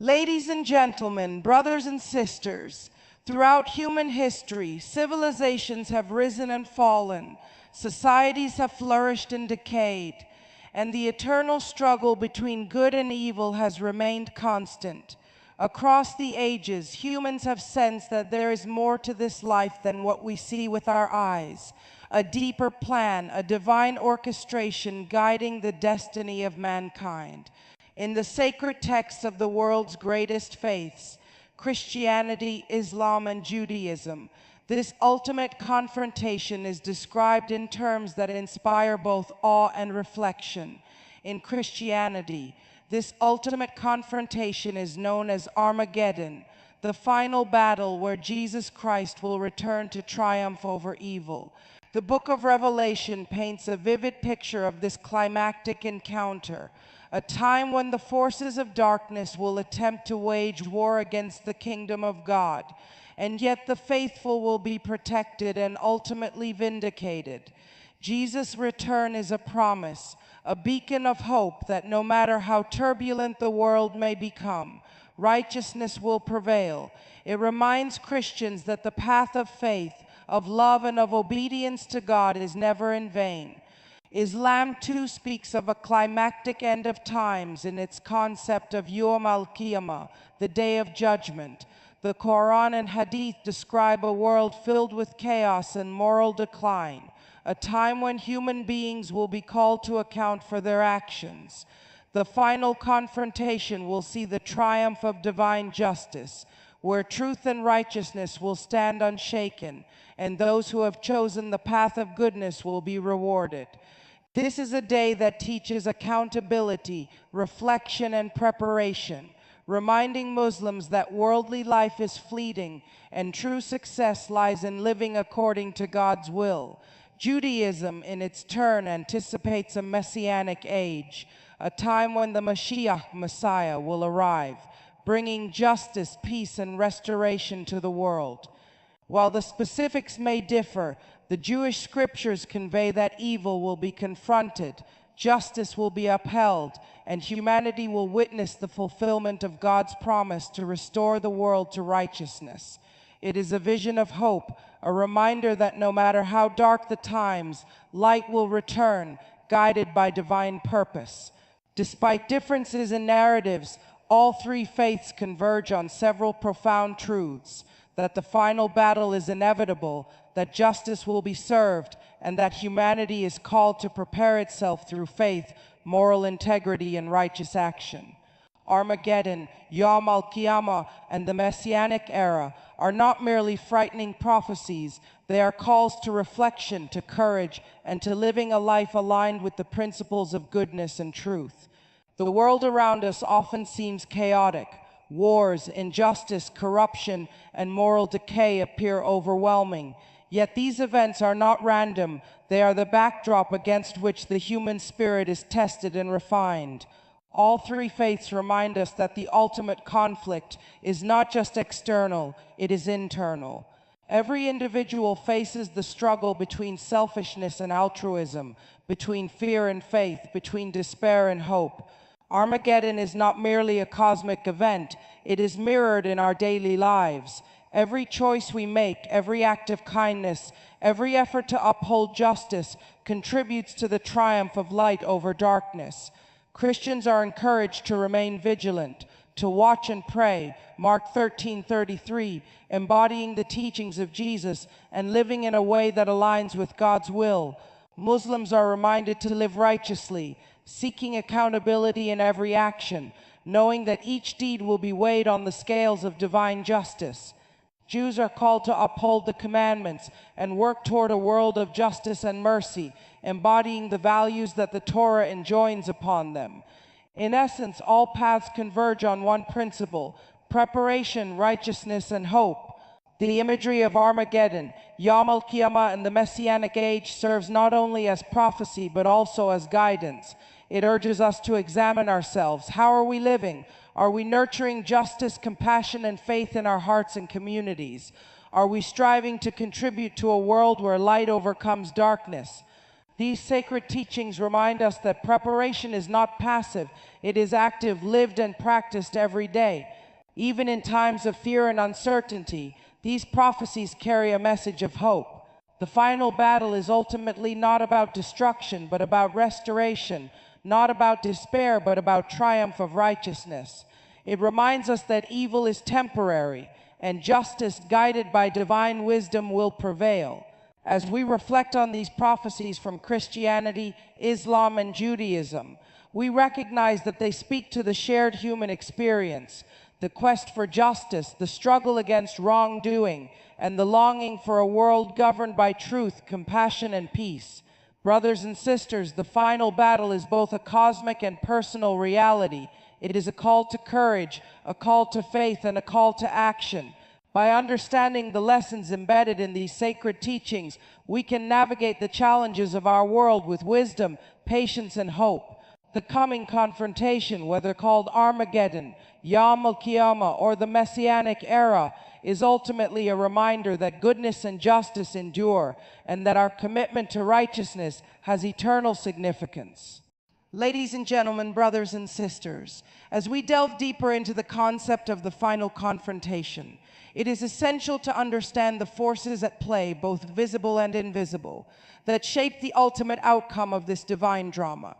Ladies and gentlemen, brothers and sisters, throughout human history, civilizations have risen and fallen, societies have flourished and decayed, and the eternal struggle between good and evil has remained constant. Across the ages, humans have sensed that there is more to this life than what we see with our eyes, a deeper plan, a divine orchestration guiding the destiny of mankind. In the sacred texts of the world's greatest faiths, Christianity, Islam, and Judaism, this ultimate confrontation is described in terms that inspire both awe and reflection. In Christianity, this ultimate confrontation is known as Armageddon, the final battle where Jesus Christ will return to triumph over evil. The book of Revelation paints a vivid picture of this climactic encounter, a time when the forces of darkness will attempt to wage war against the kingdom of God, and yet the faithful will be protected and ultimately vindicated. Jesus' return is a promise, a beacon of hope that no matter how turbulent the world may become, righteousness will prevail. It reminds Christians that the path of faith, of love, and of obedience to God is never in vain. Islam too speaks of a climactic end of times in its concept of Al-Qiyamah, the Day of Judgment. The Quran and Hadith describe a world filled with chaos and moral decline, a time when human beings will be called to account for their actions. The final confrontation will see the triumph of divine justice, where truth and righteousness will stand unshaken, and those who have chosen the path of goodness will be rewarded. This is a day that teaches accountability, reflection, and preparation, reminding Muslims that worldly life is fleeting and true success lies in living according to God's will. Judaism, in its turn, anticipates a messianic age, a time when the Mashiach, Messiah, will arrive, bringing justice, peace, and restoration to the world. While the specifics may differ, the Jewish scriptures convey that evil will be confronted, justice will be upheld, and humanity will witness the fulfillment of God's promise to restore the world to righteousness. It is a vision of hope, a reminder that no matter how dark the times, light will return, guided by divine purpose. Despite differences in narratives, all three faiths converge on several profound truths: that the final battle is inevitable, that justice will be served, and that humanity is called to prepare itself through faith, moral integrity, and righteous action. Armageddon, Al-Qiyamah, and the Messianic era are not merely frightening prophecies, they are calls to reflection, to courage, and to living a life aligned with the principles of goodness and truth. The world around us often seems chaotic. Wars, injustice, corruption, and moral decay appear overwhelming. Yet these events are not random. They are the backdrop against which the human spirit is tested and refined. All three faiths remind us that the ultimate conflict is not just external, it is internal. Every individual faces the struggle between selfishness and altruism, between fear and faith, between despair and hope. Armageddon is not merely a cosmic event, it is mirrored in our daily lives. Every choice we make, every act of kindness, every effort to uphold justice contributes to the triumph of light over darkness. Christians are encouraged to remain vigilant, to watch and pray, Mark 13:33, embodying the teachings of Jesus and living in a way that aligns with God's will. Muslims are reminded to live righteously, seeking accountability in every action, knowing that each deed will be weighed on the scales of divine justice. Jews are called to uphold the commandments and work toward a world of justice and mercy, embodying the values that the Torah enjoins upon them. In essence, all paths converge on one principle: preparation, righteousness, and hope. The imagery of Armageddon, Al-Qiyamah, and the Messianic age serves not only as prophecy but also as guidance. It urges us to examine ourselves. How are we living? Are we nurturing justice, compassion, and faith in our hearts and communities? Are we striving to contribute to a world where light overcomes darkness? These sacred teachings remind us that preparation is not passive, it is active, lived and practiced every day. Even in times of fear and uncertainty, these prophecies carry a message of hope. The final battle is ultimately not about destruction, but about restoration, not about despair, but about triumph of righteousness. It reminds us that evil is temporary, and justice, guided by divine wisdom, will prevail. As we reflect on these prophecies from Christianity, Islam, and Judaism, we recognize that they speak to the shared human experience, the quest for justice, the struggle against wrongdoing, and the longing for a world governed by truth, compassion, and peace. Brothers and sisters, the final battle is both a cosmic and personal reality. It is a call to courage, a call to faith, and a call to action. By understanding the lessons embedded in these sacred teachings, we can navigate the challenges of our world with wisdom, patience, and hope. The coming confrontation, whether called Armageddon, Yom Al-Qiyamah, or the Messianic era, is ultimately a reminder that goodness and justice endure, and that our commitment to righteousness has eternal significance. Ladies and gentlemen, brothers and sisters, as we delve deeper into the concept of the final confrontation, it is essential to understand the forces at play, both visible and invisible, that shape the ultimate outcome of this divine drama.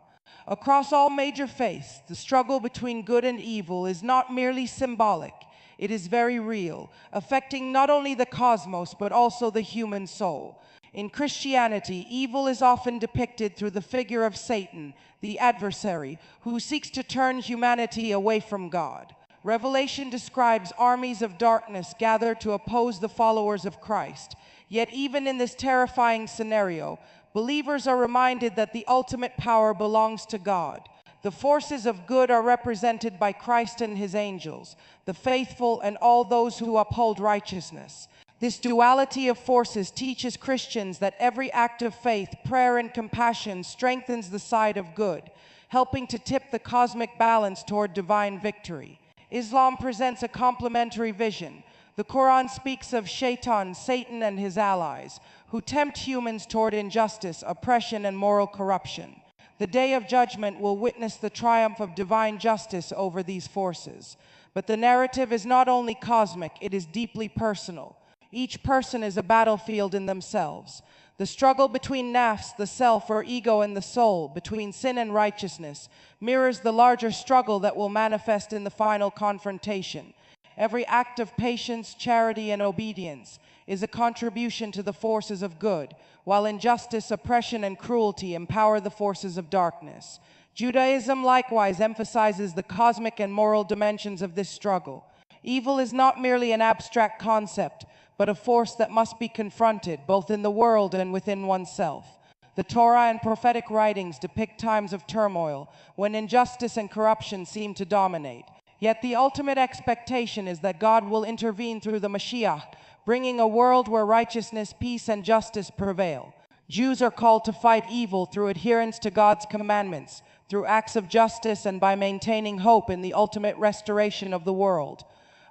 Across all major faiths, the struggle between good and evil is not merely symbolic, it is very real, affecting not only the cosmos but also the human soul. In Christianity, evil is often depicted through the figure of Satan, the adversary, who seeks to turn humanity away from God. Revelation describes armies of darkness gathered to oppose the followers of Christ. Yet even in this terrifying scenario, believers are reminded that the ultimate power belongs to God. The forces of good are represented by Christ and his angels, the faithful and all those who uphold righteousness. This duality of forces teaches Christians that every act of faith, prayer, and compassion strengthens the side of good, helping to tip the cosmic balance toward divine victory. Islam presents a complementary vision. The Quran speaks of Shaitan, Satan, and his allies, who tempt humans toward injustice, oppression, and moral corruption. The Day of Judgment will witness the triumph of divine justice over these forces. But the narrative is not only cosmic, it is deeply personal. Each person is a battlefield in themselves. The struggle between nafs, the self or ego, and the soul, between sin and righteousness, mirrors the larger struggle that will manifest in the final confrontation. Every act of patience, charity, and obedience is a contribution to the forces of good, while injustice, oppression, and cruelty empower the forces of darkness. Judaism likewise emphasizes the cosmic and moral dimensions of this struggle. Evil is not merely an abstract concept, but a force that must be confronted, both in the world and within oneself. The Torah and prophetic writings depict times of turmoil, when injustice and corruption seem to dominate. Yet the ultimate expectation is that God will intervene through the Mashiach, bringing a world where righteousness, peace, and justice prevail. Jews are called to fight evil through adherence to God's commandments, through acts of justice, and by maintaining hope in the ultimate restoration of the world.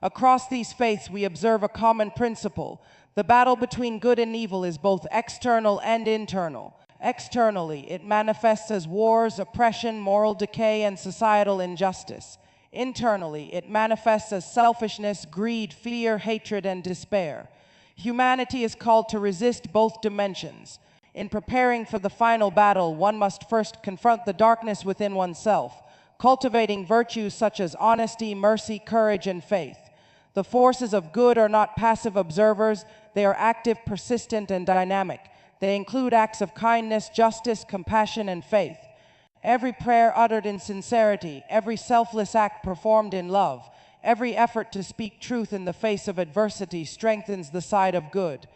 Across these faiths, we observe a common principle. The battle between good and evil is both external and internal. Externally, it manifests as wars, oppression, moral decay, and societal injustice. Internally, it manifests as selfishness, greed, fear, hatred, and despair. Humanity is called to resist both dimensions. In preparing for the final battle, one must first confront the darkness within oneself, cultivating virtues such as honesty, mercy, courage, and faith. The forces of good are not passive observers, they are active, persistent, and dynamic. They include acts of kindness, justice, compassion, and faith. Every prayer uttered in sincerity, every selfless act performed in love, every effort to speak truth in the face of adversity strengthens the side of good.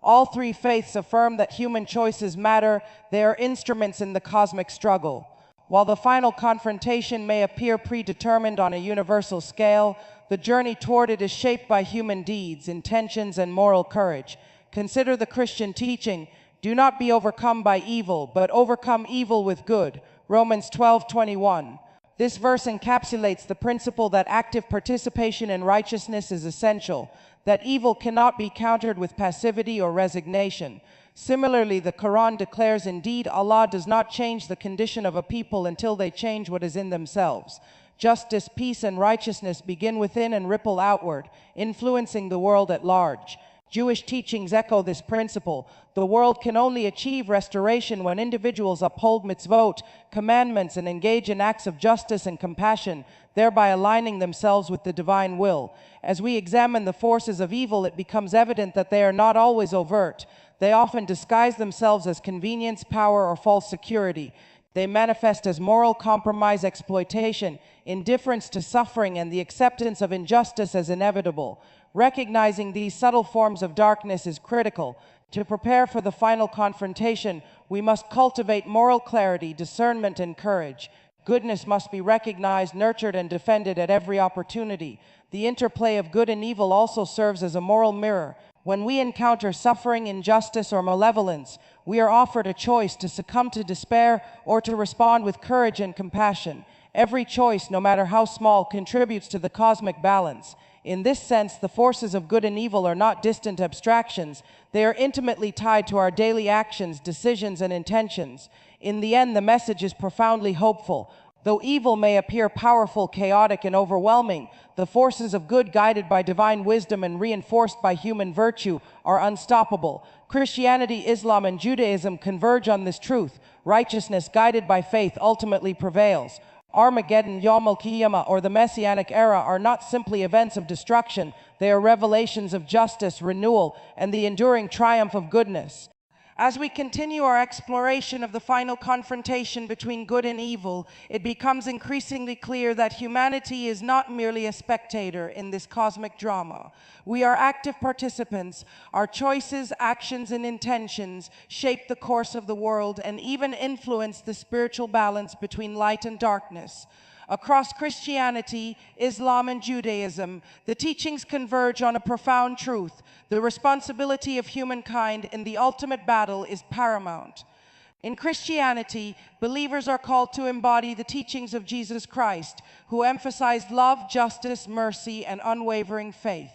All three faiths affirm that human choices matter. They are instruments in the cosmic struggle. While the final confrontation may appear predetermined on a universal scale, the journey toward it is shaped by human deeds, intentions, and moral courage. Consider the Christian teaching, "Do not be overcome by evil, but overcome evil with good." Romans 12:21. This verse encapsulates the principle that active participation in righteousness is essential, that evil cannot be countered with passivity or resignation. Similarly, the Quran declares, indeed, Allah does not change the condition of a people until they change what is in themselves. Justice, peace, and righteousness begin within and ripple outward, influencing the world at large. Jewish teachings echo this principle. The world can only achieve restoration when individuals uphold mitzvot, commandments, and engage in acts of justice and compassion, thereby aligning themselves with the divine will. As we examine the forces of evil, it becomes evident that they are not always overt. They often disguise themselves as convenience, power, or false security. They manifest as moral compromise, exploitation, indifference to suffering, and the acceptance of injustice as inevitable. Recognizing these subtle forms of darkness is critical. To prepare for the final confrontation, we must cultivate moral clarity, discernment, and courage. Goodness must be recognized, nurtured, and defended at every opportunity. The interplay of good and evil also serves as a moral mirror. When we encounter suffering, injustice, or malevolence, we are offered a choice to succumb to despair or to respond with courage and compassion. Every choice, no matter how small, contributes to the cosmic balance. In this sense, the forces of good and evil are not distant abstractions. They are intimately tied to our daily actions, decisions, and intentions. In the end, the message is profoundly hopeful. Though evil may appear powerful, chaotic, and overwhelming, the forces of good, guided by divine wisdom and reinforced by human virtue, are unstoppable. Christianity, Islam, and Judaism converge on this truth. Righteousness, guided by faith, ultimately prevails. Armageddon, Al-Malhama, or the Messianic era are not simply events of destruction. They are revelations of justice, renewal, and the enduring triumph of goodness. As we continue our exploration of the final confrontation between good and evil, it becomes increasingly clear that humanity is not merely a spectator in this cosmic drama. We are active participants. Our choices, actions, and intentions shape the course of the world and even influence the spiritual balance between light and darkness. Across Christianity, Islam, and Judaism, the teachings converge on a profound truth. The responsibility of humankind in the ultimate battle is paramount. In Christianity, believers are called to embody the teachings of Jesus Christ, who emphasized love, justice, mercy, and unwavering faith.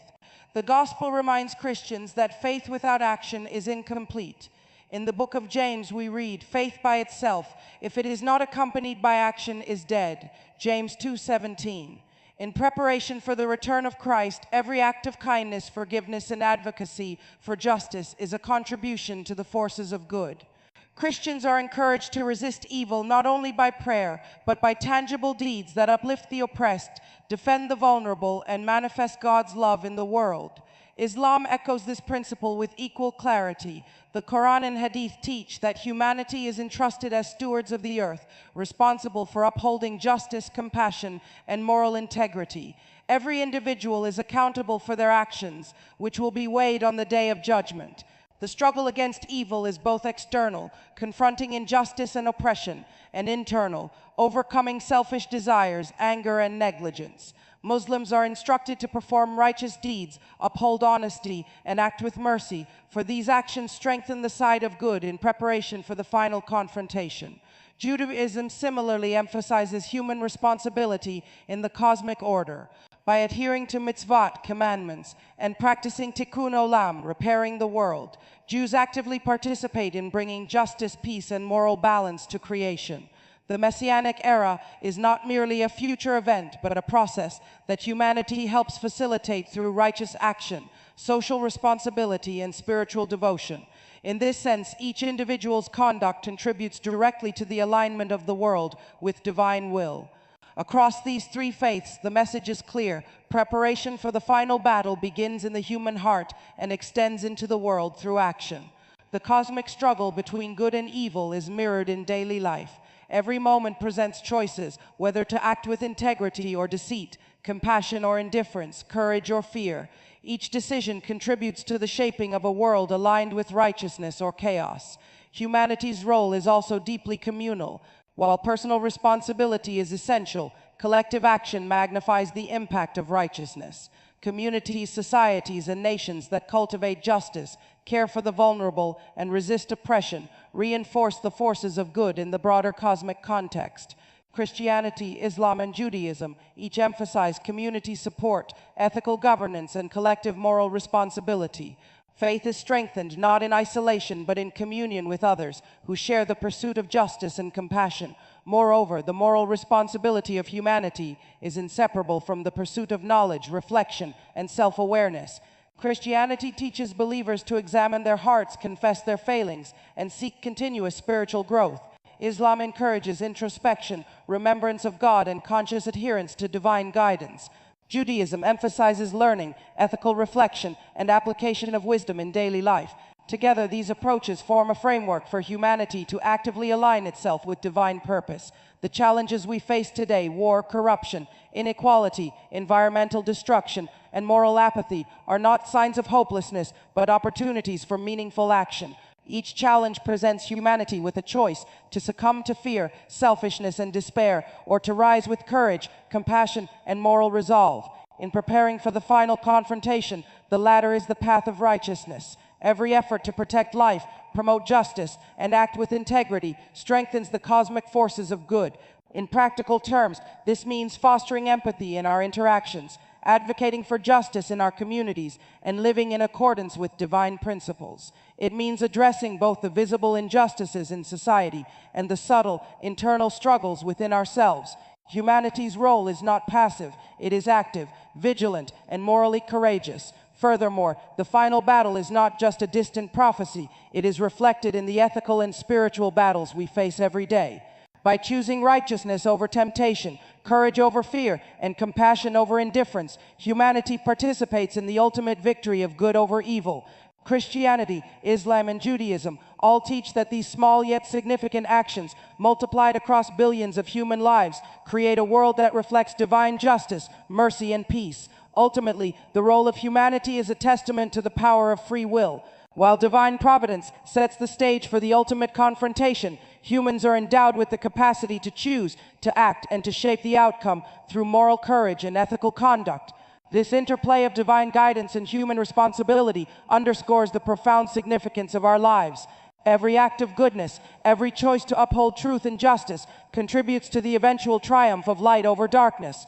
The gospel reminds Christians that faith without action is incomplete. In the book of James, we read, "Faith by itself, if it is not accompanied by action, is dead." James 2:17. In preparation for the return of Christ, every act of kindness, forgiveness, and advocacy for justice is a contribution to the forces of good. Christians are encouraged to resist evil not only by prayer, but by tangible deeds that uplift the oppressed, defend the vulnerable, and manifest God's love in the world. Islam echoes this principle with equal clarity. The Quran and Hadith teach that humanity is entrusted as stewards of the earth, responsible for upholding justice, compassion, and moral integrity. Every individual is accountable for their actions, which will be weighed on the day of judgment. The struggle against evil is both external, confronting injustice and oppression, and internal, overcoming selfish desires, anger, and negligence. Muslims are instructed to perform righteous deeds, uphold honesty, and act with mercy, for these actions strengthen the side of good in preparation for the final confrontation. Judaism similarly emphasizes human responsibility in the cosmic order. By adhering to mitzvot, commandments, and practicing tikkun olam, repairing the world, Jews actively participate in bringing justice, peace, and moral balance to creation. The Messianic era is not merely a future event, but a process that humanity helps facilitate through righteous action, social responsibility, and spiritual devotion. In this sense, each individual's conduct contributes directly to the alignment of the world with divine will. Across these three faiths, the message is clear. Preparation for the final battle begins in the human heart and extends into the world through action. The cosmic struggle between good and evil is mirrored in daily life. Every moment presents choices, whether to act with integrity or deceit, compassion or indifference, courage or fear. Each decision contributes to the shaping of a world aligned with righteousness or chaos. Humanity's role is also deeply communal. While personal responsibility is essential, collective action magnifies the impact of righteousness. Communities, societies, and nations that cultivate justice, care for the vulnerable, and resist oppression reinforce the forces of good in the broader cosmic context. Christianity, Islam, and Judaism each emphasize community support, ethical governance, and collective moral responsibility. Faith is strengthened not in isolation but in communion with others who share the pursuit of justice and compassion. Moreover, the moral responsibility of humanity is inseparable from the pursuit of knowledge, reflection, and self-awareness. Christianity teaches believers to examine their hearts, confess their failings, and seek continuous spiritual growth. Islam encourages introspection, remembrance of God, and conscious adherence to divine guidance. Judaism emphasizes learning, ethical reflection, and application of wisdom in daily life. Together, these approaches form a framework for humanity to actively align itself with divine purpose. The challenges we face today, war, corruption, inequality, environmental destruction, and moral apathy, are not signs of hopelessness, but opportunities for meaningful action. Each challenge presents humanity with a choice to succumb to fear, selfishness, and despair, or to rise with courage, compassion, and moral resolve. In preparing for the final confrontation, the latter is the path of righteousness. Every effort to protect life, promote justice, and act with integrity strengthens the cosmic forces of good. In practical terms, this means fostering empathy in our interactions, advocating for justice in our communities, and living in accordance with divine principles. It means addressing both the visible injustices in society and the subtle, internal struggles within ourselves. Humanity's role is not passive, it is active, vigilant, and morally courageous. Furthermore, the final battle is not just a distant prophecy, it is reflected in the ethical and spiritual battles we face every day. By choosing righteousness over temptation, courage over fear, and compassion over indifference, humanity participates in the ultimate victory of good over evil. Christianity, Islam, and Judaism all teach that these small yet significant actions, multiplied across billions of human lives, create a world that reflects divine justice, mercy, and peace. Ultimately, the role of humanity is a testament to the power of free will. While divine providence sets the stage for the ultimate confrontation, humans are endowed with the capacity to choose, to act, and to shape the outcome through moral courage and ethical conduct. This interplay of divine guidance and human responsibility underscores the profound significance of our lives. Every act of goodness, every choice to uphold truth and justice contributes to the eventual triumph of light over darkness.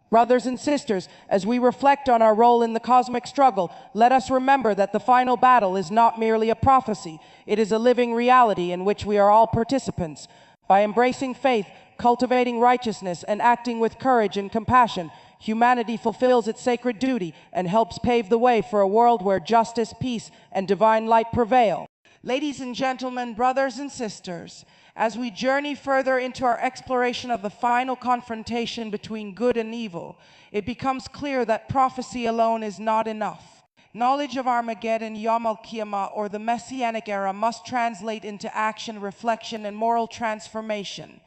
Brothers and sisters, as we reflect on our role in the cosmic struggle, let us remember that the final battle is not merely a prophecy. It is a living reality in which we are all participants. By embracing faith, cultivating righteousness, and acting with courage and compassion, humanity fulfills its sacred duty and helps pave the way for a world where justice, peace, and divine light prevail. Ladies and gentlemen, brothers and sisters, as we journey further into our exploration of the final confrontation between good and evil, it becomes clear that prophecy alone is not enough. Knowledge of Armageddon, Al-Malhama, or the Messianic era must translate into action, reflection, and moral transformation.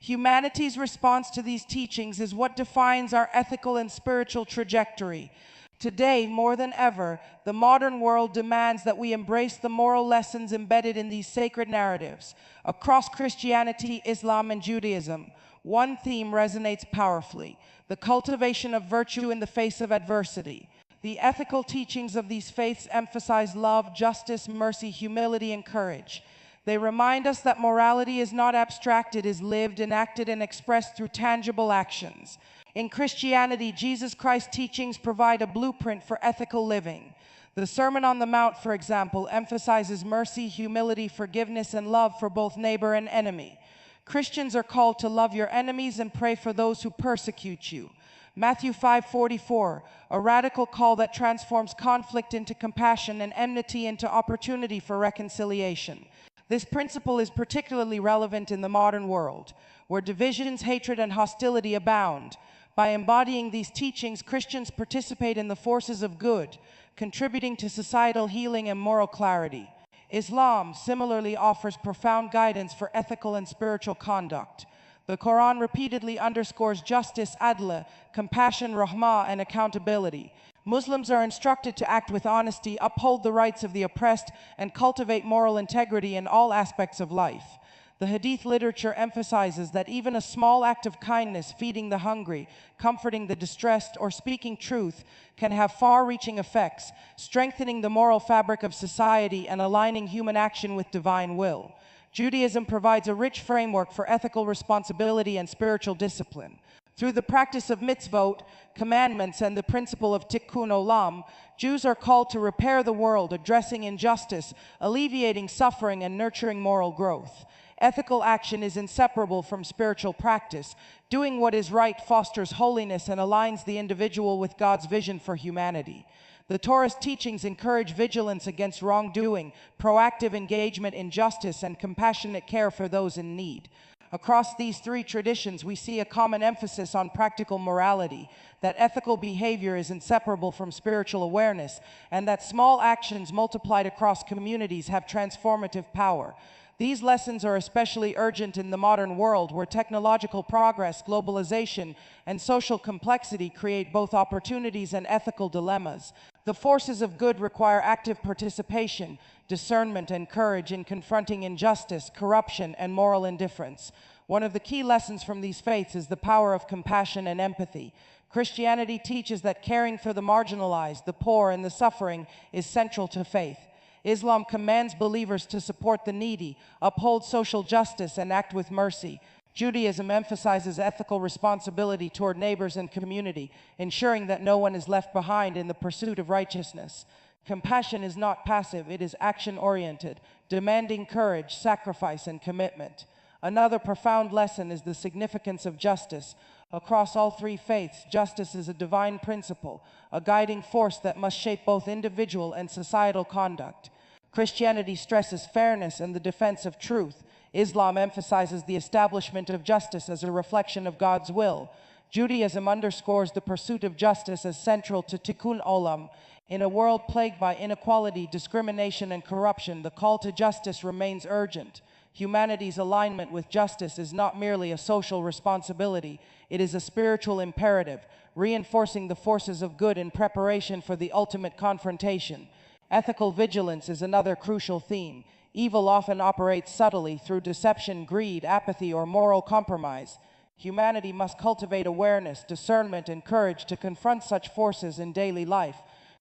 Humanity's response to these teachings is what defines our ethical and spiritual trajectory. Today, more than ever, the modern world demands that we embrace the moral lessons embedded in these sacred narratives. Across Christianity, Islam, and Judaism, one theme resonates powerfully: the cultivation of virtue in the face of adversity. The ethical teachings of these faiths emphasize love, justice, mercy, humility, and courage. They remind us that morality is not abstract, it is lived, enacted, and expressed through tangible actions. In Christianity, Jesus Christ's teachings provide a blueprint for ethical living. The Sermon on the Mount, for example, emphasizes mercy, humility, forgiveness, and love for both neighbor and enemy. Christians are called to love your enemies and pray for those who persecute you. Matthew 5:44, a radical call that transforms conflict into compassion and enmity into opportunity for reconciliation. This principle is particularly relevant in the modern world, where divisions, hatred, and hostility abound. By embodying these teachings, Christians participate in the forces of good, contributing to societal healing and moral clarity. Islam similarly offers profound guidance for ethical and spiritual conduct. The Quran repeatedly underscores justice, adl, compassion, rahmah, and accountability. Muslims are instructed to act with honesty, uphold the rights of the oppressed, and cultivate moral integrity in all aspects of life. The Hadith literature emphasizes that even a small act of kindness, feeding the hungry, comforting the distressed, or speaking truth, can have far-reaching effects, strengthening the moral fabric of society and aligning human action with divine will. Judaism provides a rich framework for ethical responsibility and spiritual discipline. Through the practice of mitzvot, commandments, and the principle of tikkun olam, Jews are called to repair the world, addressing injustice, alleviating suffering, and nurturing moral growth. Ethical action is inseparable from spiritual practice. Doing what is right fosters holiness and aligns the individual with God's vision for humanity. The Torah's teachings encourage vigilance against wrongdoing, proactive engagement in justice, and compassionate care for those in need. Across these three traditions, we see a common emphasis on practical morality, that ethical behavior is inseparable from spiritual awareness, and that small actions multiplied across communities have transformative power. These lessons are especially urgent in the modern world, where technological progress, globalization, and social complexity create both opportunities and ethical dilemmas. The forces of good require active participation, discernment, and courage in confronting injustice, corruption, and moral indifference. One of the key lessons from these faiths is the power of compassion and empathy. Christianity teaches that caring for the marginalized, the poor, and the suffering is central to faith. Islam commands believers to support the needy, uphold social justice, and act with mercy. Judaism emphasizes ethical responsibility toward neighbors and community, ensuring that no one is left behind in the pursuit of righteousness. Compassion is not passive, it is action-oriented, demanding courage, sacrifice, and commitment. Another profound lesson is the significance of justice. Across all three faiths, justice is a divine principle, a guiding force that must shape both individual and societal conduct. Christianity stresses fairness and the defense of truth. Islam emphasizes the establishment of justice as a reflection of God's will. Judaism underscores the pursuit of justice as central to tikkun olam. In a world plagued by inequality, discrimination, and corruption, the call to justice remains urgent. Humanity's alignment with justice is not merely a social responsibility, it is a spiritual imperative, reinforcing the forces of good in preparation for the ultimate confrontation. Ethical vigilance is another crucial theme. Evil often operates subtly through deception, greed, apathy, or moral compromise. Humanity must cultivate awareness, discernment, and courage to confront such forces in daily life.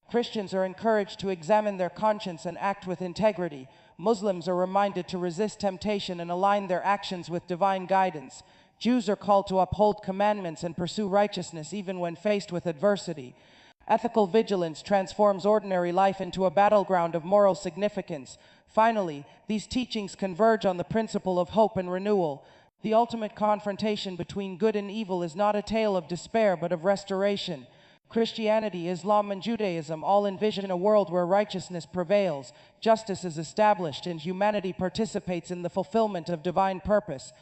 Christians are encouraged to examine their conscience and act with integrity. Muslims are reminded to resist temptation and align their actions with divine guidance. Jews are called to uphold commandments and pursue righteousness even when faced with adversity. Ethical vigilance transforms ordinary life into a battleground of moral significance. Finally, these teachings converge on the principle of hope and renewal. The ultimate confrontation between good and evil is not a tale of despair but of restoration. Christianity, Islam, and Judaism all envision a world where righteousness prevails, justice is established, and humanity participates in the fulfillment of divine purpose.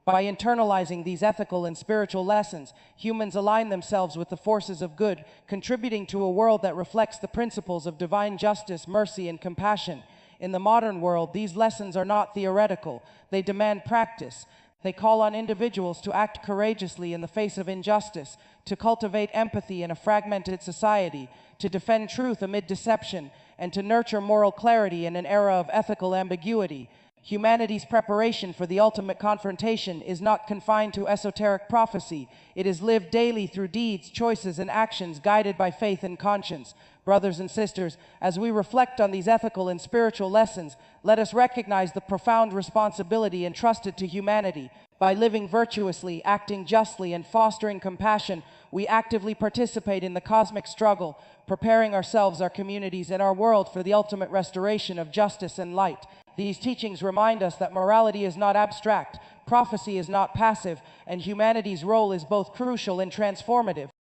By internalizing these ethical and spiritual lessons, humans align themselves with the forces of good, contributing to a world that reflects the principles of divine justice, mercy, and compassion. In the modern world, these lessons are not theoretical. They demand practice. They call on individuals to act courageously in the face of injustice, to cultivate empathy in a fragmented society, to defend truth amid deception, and to nurture moral clarity in an era of ethical ambiguity. Humanity's preparation for the ultimate confrontation is not confined to esoteric prophecy. It is lived daily through deeds, choices, and actions guided by faith and conscience. Brothers and sisters, as we reflect on these ethical and spiritual lessons, let us recognize the profound responsibility entrusted to humanity. By living virtuously, acting justly, and fostering compassion, we actively participate in the cosmic struggle, preparing ourselves, our communities, and our world for the ultimate restoration of justice and light. These teachings remind us that morality is not abstract, prophecy is not passive, and humanity's role is both crucial and transformative.